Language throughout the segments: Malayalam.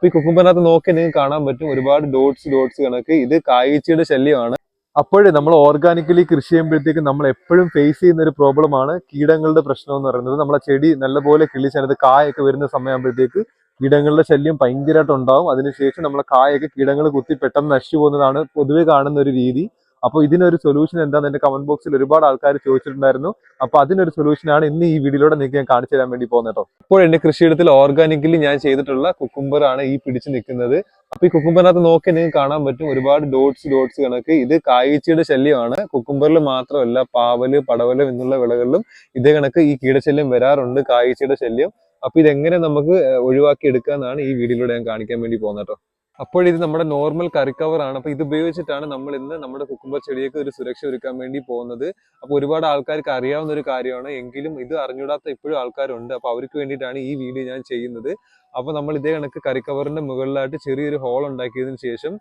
അപ്പൊ ഈ കുക്കുംബറിനകത്ത് നോക്കി നിങ്ങൾക്ക് കാണാൻ പറ്റും ഒരുപാട് ഡോട്ട്സ് കണക്ക്. ഇത് കായ്ച്ചയുടെ ശല്യമാണ്. അപ്പോഴേ നമ്മൾ ഓർഗാനിക്കലി കൃഷി ചെയ്യുമ്പോഴത്തേക്ക് നമ്മൾ എപ്പോഴും ഫേസ് ചെയ്യുന്ന ഒരു പ്രോബ്ലമാണ് കീടങ്ങളുടെ പ്രശ്നം എന്ന് പറയുന്നത്. നമ്മളെ ചെടി നല്ലപോലെ കിളിച്ചതിനകത്ത് കായൊക്കെ വരുന്ന സമയമാകുമ്പോഴത്തേക്ക് കീടങ്ങളുടെ ശല്യം ഭയങ്കരമായിട്ട് ഉണ്ടാവും. അതിനുശേഷം നമ്മളെ കായൊക്കെ കീടങ്ങൾ കുത്തി പെട്ടെന്ന് നശിച്ചു പോകുന്നതാണ് പൊതുവെ കാണുന്ന ഒരു രീതി. അപ്പോൾ ഇതിനൊരു സൊല്യൂഷൻ എന്താണെന്ന് എന്റെ കമന്റ് ബോക്സിൽ ഒരുപാട് ആൾക്കാർ ചോദിച്ചിട്ടുണ്ടായിരുന്നു. അപ്പൊ അതിനൊരു സൊല്യൂഷനാണ് ഇന്ന് ഈ വീഡിയോയിലൂടെ നിങ്ങൾക്ക് ഞാൻ കാണിച്ചു തരാൻ വേണ്ടി പോകുന്നത് കേട്ടോ. ഇപ്പോൾ എന്റെ കൃഷിയിടത്തിൽ ഓർഗാനിക്കലി ഞാൻ ചെയ്തിട്ടുള്ള കുക്കുംബർ ആണ് ഈ പിടിച്ചു നിൽക്കുന്നത്. അപ്പൊ ഈ കുക്കുംബറിനകത്ത് നോക്കി നിങ്ങൾക്ക് കാണാൻ പറ്റും ഒരുപാട് ഡോട്ട്സ് കണക്ക്. ഇത് കായ്ച്ചയുടെ ശല്യമാണ്. കുക്കുംബറിൽ മാത്രമല്ല, പാവല്, പടവലം എന്നുള്ള വിളകളിലും ഇതേ കണക്ക് ഈ കീടശല്യം വരാറുണ്ട്, കായ്ച്ചയുടെ ശല്യം. അപ്പൊ ഇതെങ്ങനെ നമുക്ക് ഒഴിവാക്കി എടുക്കാന്നാണ് ഈ വീഡിയോയിലൂടെ ഞാൻ കാണിക്കാൻ വേണ്ടി പോകുന്നത് കേട്ടോ. അപ്പോൾ ഇത് നമ്മുടെ നോർമൽ കറിക്കവർ ആണ്. അപ്പൊ ഇത് ഉപയോഗിച്ചിട്ടാണ് നമ്മൾ ഇന്ന് നമ്മുടെ കുക്കുംബർ ചെടിയൊക്കെ ഒരു സുരക്ഷ ഒരുക്കാൻ വേണ്ടി പോകുന്നത്. അപ്പൊ ഒരുപാട് ആൾക്കാർക്ക് അറിയാവുന്ന ഒരു കാര്യമാണ്, എങ്കിലും ഇത് അറിഞ്ഞൂടാത്ത ഇപ്പോഴും ആൾക്കാരുണ്ട്. അപ്പൊ അവർക്ക് വേണ്ടിയിട്ടാണ് ഈ വീഡിയോ ഞാൻ ചെയ്യുന്നത്. അപ്പൊ നമ്മൾ ഇതേ കണക്ക് കറിക്കവറിന്റെ മുകളിലായിട്ട് ചെറിയൊരു ഹോൾ ഉണ്ടാക്കിയതിനു ശേഷം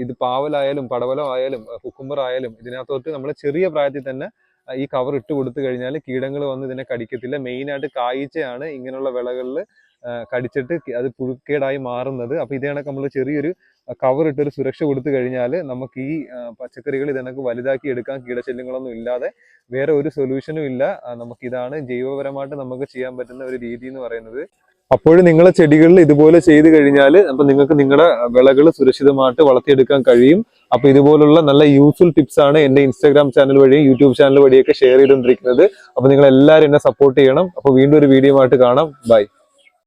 ഇത് പാവലായാലും പടവലം ആയാലും കുക്കുംബർ ആയാലും ഇതിനകത്തോട്ട് നമ്മൾ ചെറിയ പ്രായത്തിൽ തന്നെ ഈ കവർ ഇട്ട് കൊടുത്തു കഴിഞ്ഞാൽ കീടങ്ങൾ വന്ന് ഇതിനെ കടിക്കത്തില്ല. മെയിനായിട്ട് കായ്ച്ചയാണ് ഇങ്ങനെയുള്ള വിളകളിൽ കടിച്ചിട്ട് അത് പുഴുക്കേടായി മാറുന്നത്. അപ്പൊ ഇതേ കണക്ക് നമ്മൾ ചെറിയൊരു കവർ ഇട്ടൊരു സുരക്ഷ കൊടുത്തു കഴിഞ്ഞാൽ നമുക്ക് ഈ പച്ചക്കറികൾ ഇതിനൊക്കെ വലുതാക്കി എടുക്കാൻ, കീടശല്യങ്ങളൊന്നും ഇല്ലാതെ. വേറെ ഒരു സൊല്യൂഷനും ഇല്ല. നമുക്ക് ഇതാണ് ജൈവപരമായിട്ട് നമുക്ക് ചെയ്യാൻ പറ്റുന്ന ഒരു രീതി എന്ന് പറയുന്നത്. അപ്പോഴും നിങ്ങളെ ചെടികളിൽ ഇതുപോലെ ചെയ്ത് കഴിഞ്ഞാൽ അപ്പൊ നിങ്ങൾക്ക് നിങ്ങളുടെ വിളകൾ സുരക്ഷിതമായിട്ട് വളർത്തിയെടുക്കാൻ കഴിയും. അപ്പൊ ഇതുപോലുള്ള നല്ല യൂസ്ഫുൾ ടിപ്സ് ആണ് എന്റെ ഇൻസ്റ്റാഗ്രാം ചാനൽ വഴിയും യൂട്യൂബ് ചാനൽ വഴിയൊക്കെ ഷെയർ ചെയ്തുകൊണ്ടിരിക്കുന്നത്. അപ്പൊ നിങ്ങൾ എല്ലാവരും എന്നെ സപ്പോർട്ട് ചെയ്യണം. അപ്പൊ വീണ്ടും ഒരു വീഡിയോ ആയിട്ട് കാണാം. ബൈ.